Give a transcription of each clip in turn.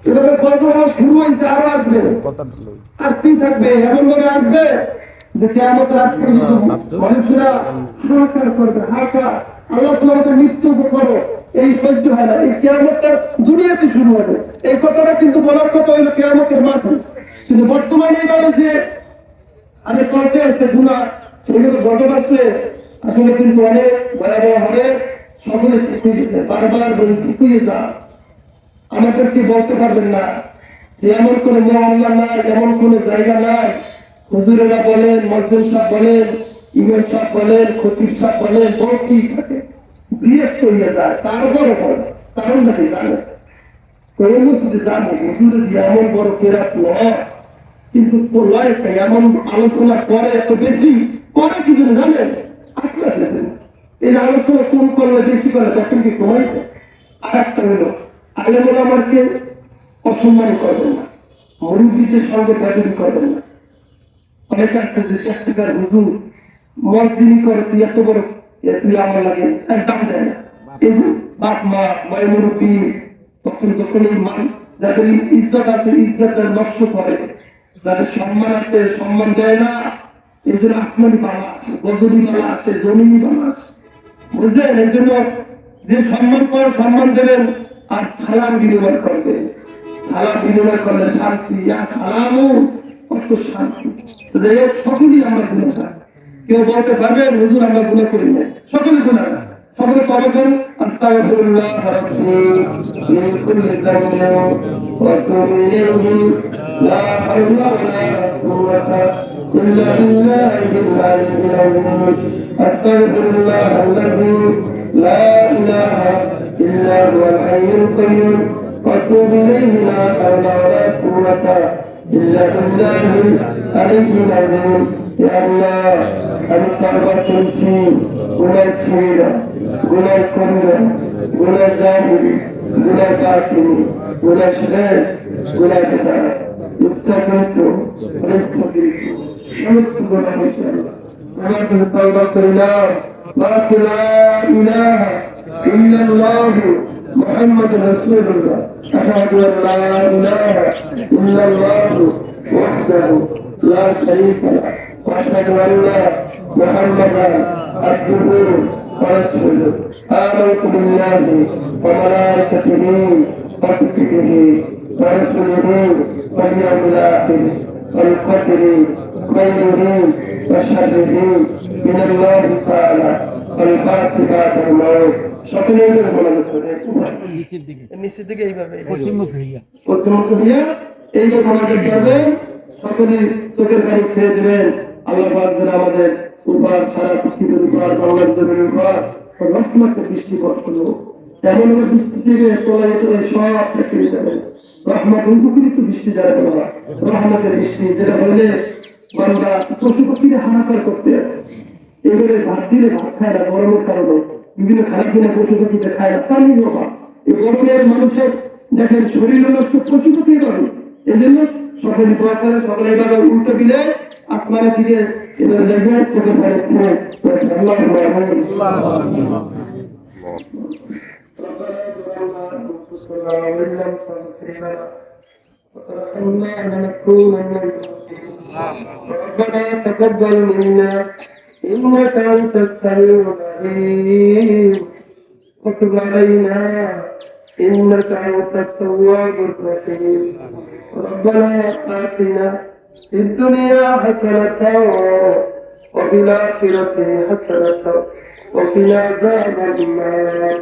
এভাবে বর্তমান শুরু হয়েছে, আরো আসবে, আসতেই থাকবে, এমন ভাবে আসবে যে কিয়ামতের আগ পর্যন্ত মানুষেরা হাহাকার করবে, হাহাকার। আল্লাহ তোমাকে মৃত্যু করো, এই সহ্য হয় না। এই কিয়ামতটা দুনিয়াতে শুরু হবে। এই কথাটা কিন্তু বলার কথা হইলো কিয়ামতের মাঠে, কিন্তু বর্তমানে এইভাবে যে আমি করতে আছে গুনাহ, সেগুলো গজব আসলে আসলে কিন্তু অনেক ভয়াবহ হবে। সকলে ঠিক হয়ে গেছে, বারবার বলি ঠিক হয়ে যা। আমাদেরকে বলতে পারবেন না যে এমন কোন মহল্লা নাই, এমন কোন জায়গা নাই, হুজুরেরা বলেন, মসজিদ সাহেব বলেন, ইমাম সাহেব বলেন, খতিব সাহেব বলেন, বলতেই থাকে, বিরক্ত হয়ে যায়। তারপরে বলে কারণ নাকি জানে কোন মসজিদে জানে হুজুরে যে এমন বড় কেরাত নয়, কিন্তু লয় এমন আলোচনা করে এত বেশি করে কি জন্য জানেন? আপনাদের এই আলোচনা কম করলে বেশি করে তখন কি কমাই। আর একটা হলো আলেমুল আমাকে অসম্মান করবেন না, মুরব্বীদের সঙ্গে ব্যাপারী করবেন না। অনেক আছে যে চেষ্টাকার হুজুর মসজিদ করে, তুই এত বড় তুই আমার লাগে একদম দেয় না। এই যে বাপ মা বয় মুরব্বী তখন যখন এই মান যাদের ইজ্জত আছে ইজ্জত নষ্ট করে, যাদের সম্মান আছে সম্মান দেয় না, এই জন্য আসমানি বালা আছে, গজনী বালা আছে, জমিনী বালা আছে, বুঝলেন? এই জন্য যে সম্মান করে সম্মান দেবেন, আর সালাম বিনিময় করবেন। সালাম বিনিময় করলে শান্তি, আর সালামও কত শান্তি। যাই হোক, সকলেই আমরা গুণাগার। কেউ বলতে পারবেন হুজুর আমরা গুণা করি না? সকলে গুণাগার। সকলে তবে করেন আস্তাগফিরুল্লাহ রাব্বি মিন কুল্লি যামবিন ওয়া আতুবু ইলাইহি লা হাওলা ওয়া লা কুওয়াতা ইল্লা বিল্লাহিল আলিয়্যিল আযীম। আস্তাগফিরুল্লাহ আল্লাযী লা ইলাহা ইল্লা হুয়াল হাইয়ুল কাইয়্যুম ওয়া আতুবু ইলাইহি লা হাওলা ওয়া লা কুওয়াতা ইল্লা বিল্লাহিল আলিয়্যিল আযীম। ইয়া আল্লাহ, আমি তওবা করছি গুনাহ ছিরা, গুনাহ কবিরা, গুনাহ জাহিরি, গুনাহ বাতিনি, গুনাহ শিরক, গুনাহ বিদআত, ইচ্ছা করেছি, অনিচ্ছা করেছি, সমস্ত গুনাহ হয়েছে আল্লাহ। আমার কাছে তওবা করিলাম, লা ইলাহা ইল্লাল্লাহু মুহাম্মাদুর রাসূলুল্লাহ, আশহাদু আল্লা ইলাহা ইল্লাল্লাহু ওয়াহদাহু লা শারীকা লাহু ওয়া আশহাদু আন্না মুহাম্মাদান আবদুহু ওয়া রাসূলুহু। আমানতু বিল্লাহি ওয়া মালাইকাতিহি ওয়া কুতুবিহি ওয়া রুসুলিহি ওয়াল ইয়াউমিল আখির ওয়াল কদরি খায়রিহি ওয়া শাররিহি মিনাল্লাহি তাআলা ওয়াল বাসি বাদাল মাউত। সকলেই বলে করে নিচের দিকে এইভাবে পশ্চিমমুখ হইয়া এইভাবে আমাদের যাবে। সকলে চোখের পানি ছেড়ে দেবেন। আল্লাহ পাক যেন আমাদের উপর, সারা পৃথিবীর উপর, বাংলার জমির উপর রহমতের বৃষ্টি বর্ষণ হোক। এমন বৃষ্টি থেকে তোলায় তোলায় সব শেষ হয়ে যাবে। রহমত উপকৃত বৃষ্টি যারা বলা রহমতের বৃষ্টি, যেটা বললে বান্দা পশু পাখিরা হাহাকার করতে আছে। এবারে ভাত দিলে ভাত খায় না, গরমের কারণে বিভিন্ন খারাপ কিনা পশু পাখিতে খায় না, পানির অভাব। এই গরমের মানুষের দেখেন শরীর নষ্ট, পশু পাখি করে। এই জন্য সকলে দোয়া করে, সকলে এইভাবে উল্টো দিলে আসমানের দিকে এভাবে দেখবেন, চোখে পড়েছে আল্লাহ ربنا تقبل منا إنك أنت السميع العليم وتب علينا إنك أنت التواب الرحيم. ربنا آتنا في الدنيا حسنة وفي الآخرة حسنة وقنا عذاب النار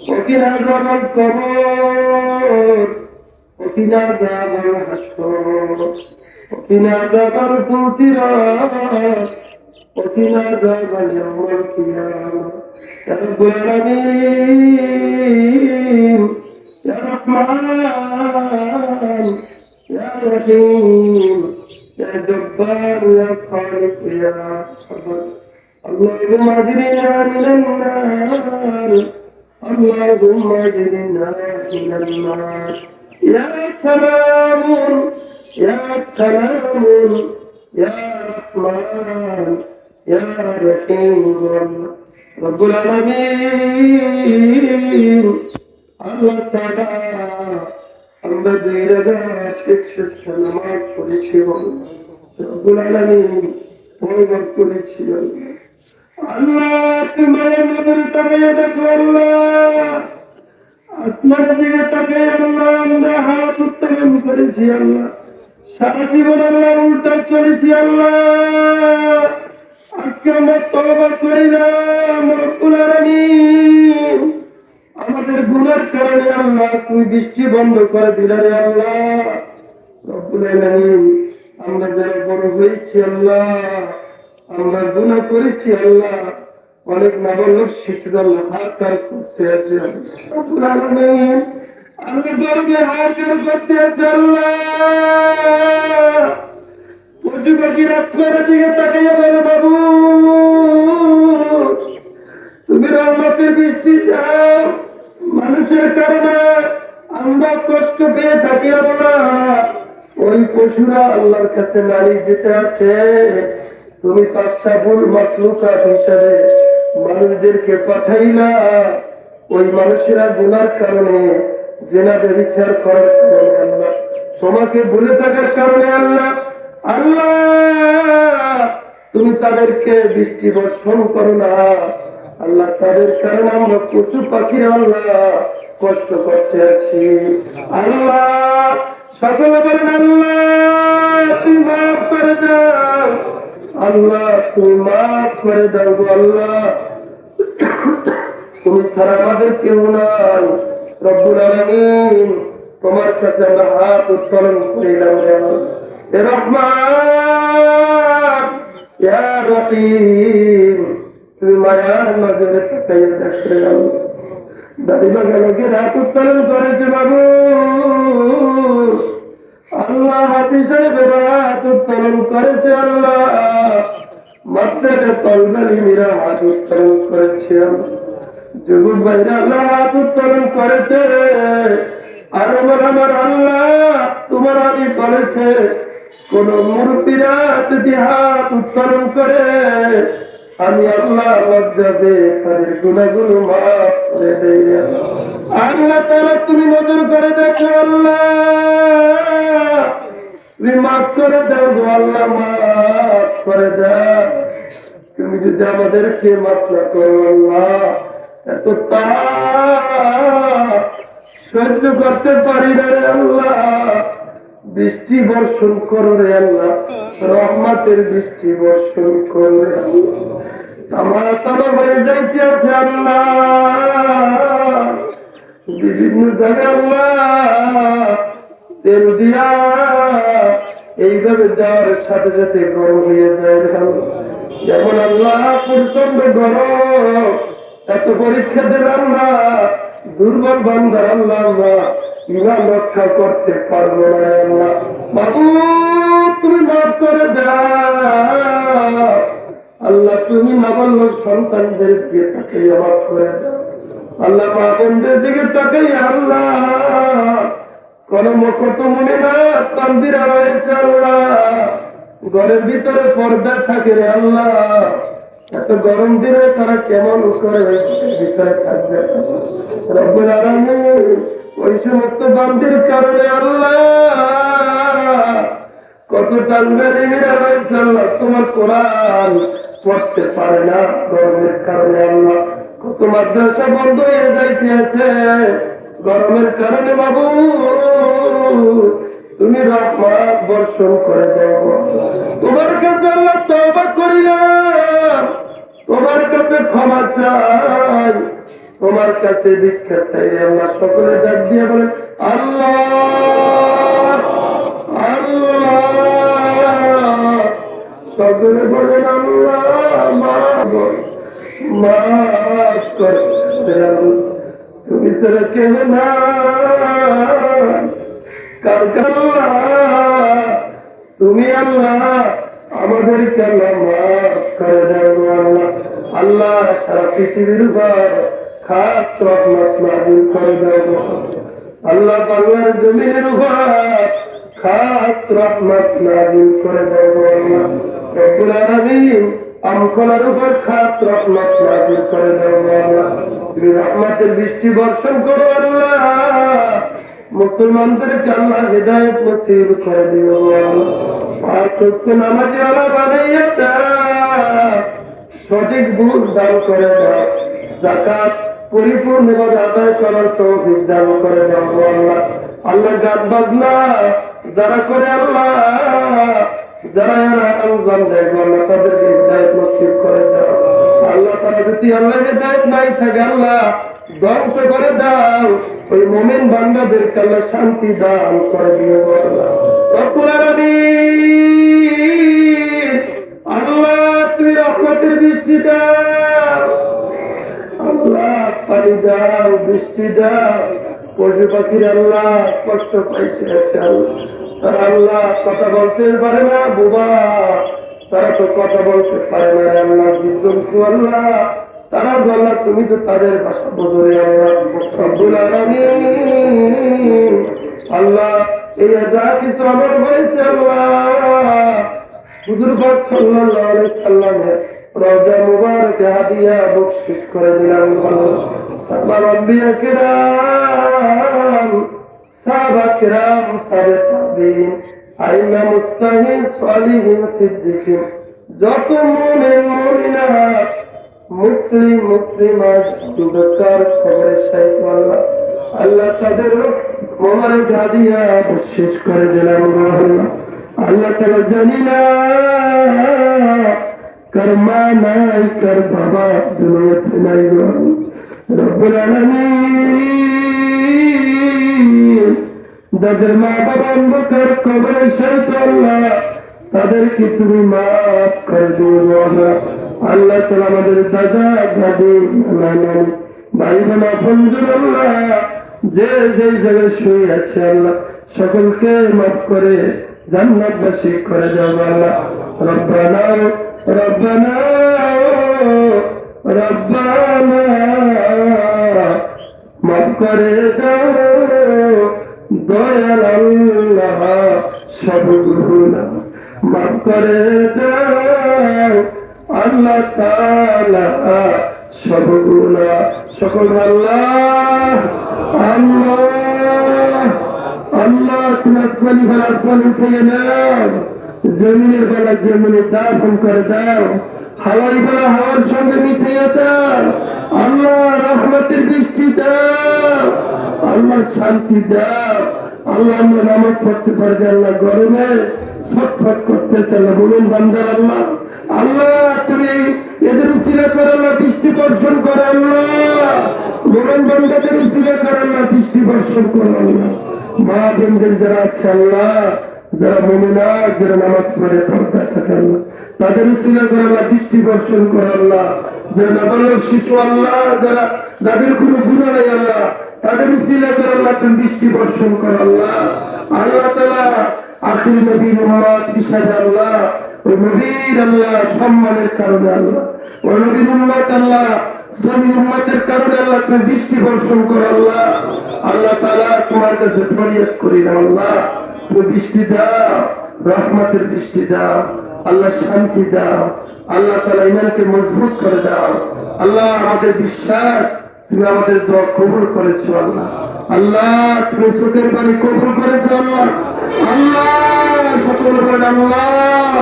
وقنا عذاب القبر وقنا عذاب الحشر وقنا عذاب الفجر وقنا عذاب يوم القيامة يا رب العالمين يا رحمن يا رحيم يا جبار يا خالق يا صبر. اللهم اجرنا من النار اللهم اجرنا من النار يا سلام يا سلام يا رحمن يا رحيم رب العالمين. الله تعالى আমরা 2 রাকাত ইস্তিসকা নামাজ পড়েছি রব্বুল আলামিন তওবা করেছি আল্লাহ তোমার নজরে তাকিয়ে দেখো আল্লাহ আসমানের দিকে তাকিয়ে আল্লাহ আমরা হাত উত্তোলন করেছি আল্লাহ সারা জীবন আল্লাহ উল্টা চলেছি আল্লাহ আজকে আমরা তওবা করিলাম রব্বুল আলামিন আমাদের গুনার কারণে আল্লাহ তুমি বৃষ্টি বন্ধ করে দিলে রে আল্লাহ রব্বুল আলামিন আমরা যারা বড় হয়েছি আল্লাহ আমরা গুনাহ করেছি আল্লাহ অনেক নাবালক শিশুরা আল্লাহ হাহাকার করতে আছে রব্বুল আলামিন আল্লাহ দরবে হাহাকার করতে আছে আল্লাহ পশু পাখির আসমানের দিকে তাকিয়ে বলে বাবু তুমি রহমতের বৃষ্টি দাও মানুষের কারণে আমরা কষ্ট পেয়ে থাকি আল্লাহ ওই পশুরা আল্লাহর কাছে নালিশ দিতে আছে তুমি তাশাবুল মাখলুকাত হিসাবে মানুষদেরকে পাঠাইলা ওই মানুষেরা গুনার কারণে জেনা ব্যভিচার করার কারণে আল্লাহ তোমাকে ভুলে থাকার কারণে আল্লাহ আল্লাহ তুমি তাদেরকে বৃষ্টি বর্ষণ করো না আল্লাহ তাদের কারণে আমরা পশু পাখির আল্লাহ কষ্ট করতে আছি আল্লাহ সকলে বলেন আল্লাহ তুমি মাফ করে দাও আল্লাহ তুমি মাফ করে দাও আল্লাহ তুমি ছাড়া আমাদের কেউ নাই রব্বুল আলামিন তোমার কাছে আমরা হাত উত্তোলন করিলাম হে রহমান ইয়া রহিম তুমি মায়ার নজরে তাকিয়ে দেখতে আল্লাহ দাড়ি বাগানকে হাত উত্তোলন করেছে বাবু আল্লাহ হাফিজ সাহেবের হাত উত্তোলন করেছে আল্লাহ মাদ্রাসা তলবালি মীরা হাত উত্তোলন করেছে যুবক ভাইরা আল্লাহ হাত উত্তোলন করেছে আর আমার আল্লাহ তোমার আদি বলেছে কোন মুরব্বীরা যদি হাত উত্তোলন করে আমি আল্লাহ লজ্জাবে তাদের গুনাহগুলো মাফ করে দেই আল্লাহ তাআলা তুমি নজর করে দেখো আল্লাহ তুমি মাফ করে দাও গো আল্লাহ মাফ করে দাও তুমি যদি আমাদেরকে মাফ না করো আল্লাহ এত তাপ সহ্য করতে পারি না রে আল্লাহ বৃষ্টি বর্ষণ করো রে আল্লাহ রহমতের বৃষ্টি বর্ষণ করো রে আল্লাহ আমার তামা হয়ে যাইতে আছে আল্লাহ বিভিন্ন জায়গায় আল্লাহ তেল দিয়া এইভাবে দেওয়ার সাথে সাথে গরম হয়ে যায় যেমন আল্লাহ প্রচন্ড গরম এত পরীক্ষা দেন আল্লাহ দুর্বল বান্দার আল্লাহ ইমান রক্ষা করতে পারবো না আল্লাহ বাবু তুমি মাফ করে দাও আল্লাহ তুমি নাবালক সন্তানদের দিকে তাকিয়ে মাফ করে দাও আল্লাহ মা বোনদের দিকে তাকিয়ে আল্লাহ কোন কত মনে না তান্দিরা রয়েছে আল্লাহ ঘরের ভিতরে পর্দা থাকে রে আল্লাহ এত গরম দিনে তারা কেমন করে ভিতরে থাকবে রব্বুল আলামিন ওই সমস্ত বান্দির কারণে আল্লাহ কত তালবেরিরা রয়েছে আল্লাহ তোমার কোরআন পড়তে পারে না গরমের কারণে আল্লাহ কত মাদ্রাসা বন্ধ হয়ে যাইতেছে গরমের কারণে বাবু তুমি রহমত বর্ষণ করে দাও তোমার কাছে আল্লাহ তওবা করিলাম তোমার কাছে ক্ষমা চাই তোমার কাছে ভিক্ষা চাই আল্লাহ সকলে ডাক দিয়ে বলে আল্লাহ আল্লাহ সকলে বলেন আল্লাহ মাফ করে তুমি ছাড়া কেউ না তুমি আল্লাহ আমাদেরকে আল্লাহ মাফ করে দাও আল্লাহ আল্লাহ সারা পৃথিবীর উপর খাস রহমত নাযিল করে দাও আল্লাহ বাংলার জমিনের উপর খাস রহমত নাযিল করে দাও আল্লাহ রব্বুল আলামিন আমখলার উপর খাস রহমত নাযিল করে দাও আল্লাহ তুমি রহমতের বৃষ্টি বর্ষণ করো আল্লাহ মুসলমানদেরকে আল্লাহ হিদায়াত নসিব করে দিও পাঁচ ওয়াক্ত নামাজি আলা বানাইয়া দাও সঠিক বুঝ দান করে দাও যাকাত পরিপূর্ণভাবে আদায় করার তৌফিক দান করে দাও আল্লাহ আল্লাহ গান বাজনা যারা করে আল্লাহ যারা আঞ্জাম দেয় আল্লাহ তাদেরকে হিদায়াত নসিব করে দাও আল্লাহ তারা যদি আল্লাহ হিদায়াত নাই থাকে আল্লাহ ধ্বংস করে দাও ওই মুমিন বান্দাদেরকে আল্লাহ শান্তি দান করে দিও আল্লাহ রব্বুল আলামিন আল্লাহ তুমি রহমতের বৃষ্টি দাও আল্লাহ পানি দাও বৃষ্টি দাও পশু পাখির আল্লাহ কষ্ট পাইতে আছে আল্লাহ তারা আল্লাহ কথা বলতে পারে না বোবা তারা তো কথা বলতে পারে না আল্লাহ জীবজন্তু আল্লাহ তারা আল্লাহ তুমি তো তাদের ভাষা বোঝো আল্লাহ রব্বুল আলামিন আল্লাহ এই যা কিছু আমার হয়েছে আল্লাহ হুজুর পাক সাল্লাল্লাহু আলাইহি সাল্লামের রওজা মুবারকে হাদিয়া বকশিশ করে দিলাম আল্লাহ আম্বিয়া কিরাম সাহাবা কিরাম তাবেঈন আইমা মুস্তাহিদ সালিহিন সিদ্দিকিন যত মুমিন মুমিনাত মুসলিম মুসলিমাত দুঃখের খবরের সাথে আল্লাহ আল্লাহ তাদের মোবারক হাদিয়া বকশিশ করে দিলাম আল্লাহ আল্লাহ তাআলা জানি না कर्मा নাই কর বাবা দুনিয়াতে নাই রব্বুল আলামিন যাদের মা বাবা অন্ধকার কবরে সাইতে আল্লাহ তাদেরকে তুমি মাফ করে দিও আল্লাহ আল্লাহ তাআলা আমাদের দাদা দাদি নানা ভাই বোন বন্ধু আল্লাহ যে যে জায়গায় শুয়ে আছে আল্লাহ সকলকে মাফ করে জান্নাতবাসী করে দাও আল্লাহ রব্বানা ربنا ربنا মাফ করে দাও দয়াল আল্লাহ সব গুনাহ মাফ করে দাও আল্লাহ তাআলা সব গুনাহ সকল আল্লাহ আল্লাহ আল্লাহ তুমি আসমানি ভালো আসমানি থেকে নাও জমিনের বেলা জমিনে দাফন করে দাও হাওয়ার বেলা হাওয়ার সঙ্গে মিশিয়ে দাও আল্লাহ রহমতের বৃষ্টি দাও আল্লাহ শান্তি দাও আল্লাহ আমরা নামাজ পড়তে পারবে আল্লাহ গরমে ছটফট করতেছে আল্লাহ বলুন বান্দার আল্লাহ আল্লাহ তুমি এদের উচিলা করে আল্লাহ বৃষ্টি বর্ষণ করে আল্লাহ বলুন বান্দাদের উচিলা করে আল্লাহ বৃষ্টি বর্ষণ করে আল্লাহ মা বোনদের যারা আছে আল্লাহ যারা মুমিনাত যারা নামাজ পড়ে পর্দায় থাকে আল্লাহ তাদের উসিলা করে আল্লাহ বৃষ্টি বর্ষণ করে আল্লাহ যারা নাবালক শিশু আল্লাহ যারা যাদের কোনো গুনাহ নাই আল্লাহ তাদের উসিলা করে আল্লাহ তুমি বৃষ্টি বর্ষণ করে আল্লাহ আল্লাহ তাআলা আখির নবীর উম্মত হিসেবে আল্লাহ ওই নবীর আল্লাহ সম্মানের কারণে আল্লাহ ওই নবীর উম্মত আল্লাহ সবই উম্মতের কারণে আল্লাহ তুমি বৃষ্টি বর্ষণ করে আল্লাহ আল্লাহ তাআলা তোমার কাছে ফরিয়াদ করি না আল্লাহ বৃষ্টি দাও রহমতের বৃষ্টি দাও আল্লাহ শান্তি দাও আল্লাহ তাআলা ঈমানকে মজবুত করে দাও আল্লাহ আমাদের বিশ্বাস তুমি আমাদের দোয়া কবুল করেছো আল্লাহ আল্লাহ তুমি চোখের পানি কবুল করেছো আল্লাহ আল্লাহ সকল বলেন আল্লাহ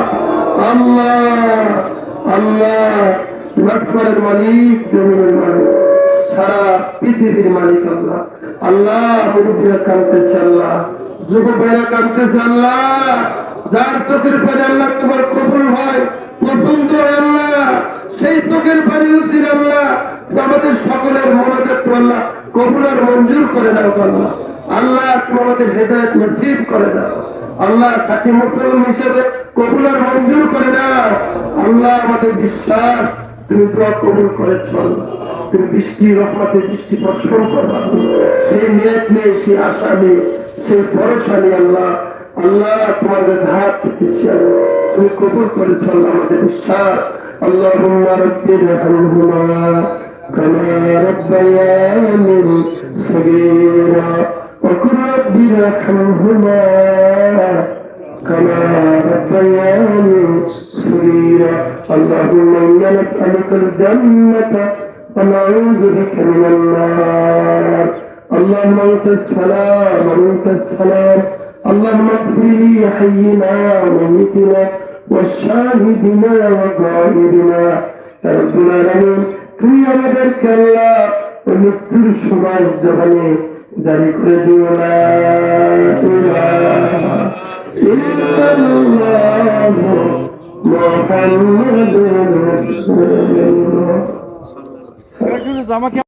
আল্লাহ আল্লাহ আসমানের মালিক জমিনের মালিক সারা পৃথিবীর মালিক আল্লাহ আল্লাহ মুরব্বিরা কাঁদতেছে আল্লাহ যুবক ভাইরা কাঁদতেছে আল্লাহ যার চোখের পানি আল্লাহ তোমার কবুল হয় পছন্দ হয় আল্লাহ সেই চোখের পানি উচিত আল্লাহ আমাদের সকলের মোনাজাত আল্লাহ কবুল আর মঞ্জুর করে দাও আল্লাহ আল্লাহ তুমি আমাদের হেদায়েত নসিব করে দাও আল্লাহ খাঁটি মুসলমান হিসেবে কবুল আর মঞ্জুর করে দাও আল্লাহ আমাদের বিশ্বাস তুমি দোয়া কবুল করেছো আল্লাহ তুমি বৃষ্টি রহমতের বৃষ্টি বর্ষণ করবা সেই নিয়ত নেই সেই আশা নেই সেই ভরসা নেই আল্লাহ আল্লাহ তোমার কাছে হাত পেতেছি তুমি কবুল করেছো আল্লাহ আমাদের বিশ্বাস আল্লাহুম্মা রাব্বিরহামহুমা কামা রাব্বায়ানি সগীরা ওয়া কুল রাব্বিরহামহুমা কামা রাব্বায়ানি সগীরা আল্লাহুম্মা ইন্না নাসআলুকাল জান্নাতা ওয়া নাউযু বিকা মিনান নার اللهم انت السلام ومنك السلام اللهم اغفر لي حينا وميتنا والشاهدنا وغائبنا يا رب العالمين তুই আমাদেরকে আল্লাহ ওই মৃত্যুর সময় জবানে জারি করে দিও না ইলাহা ইল্লাল্লাহ মুহাম্মাদুর রাসূলুল্লাহ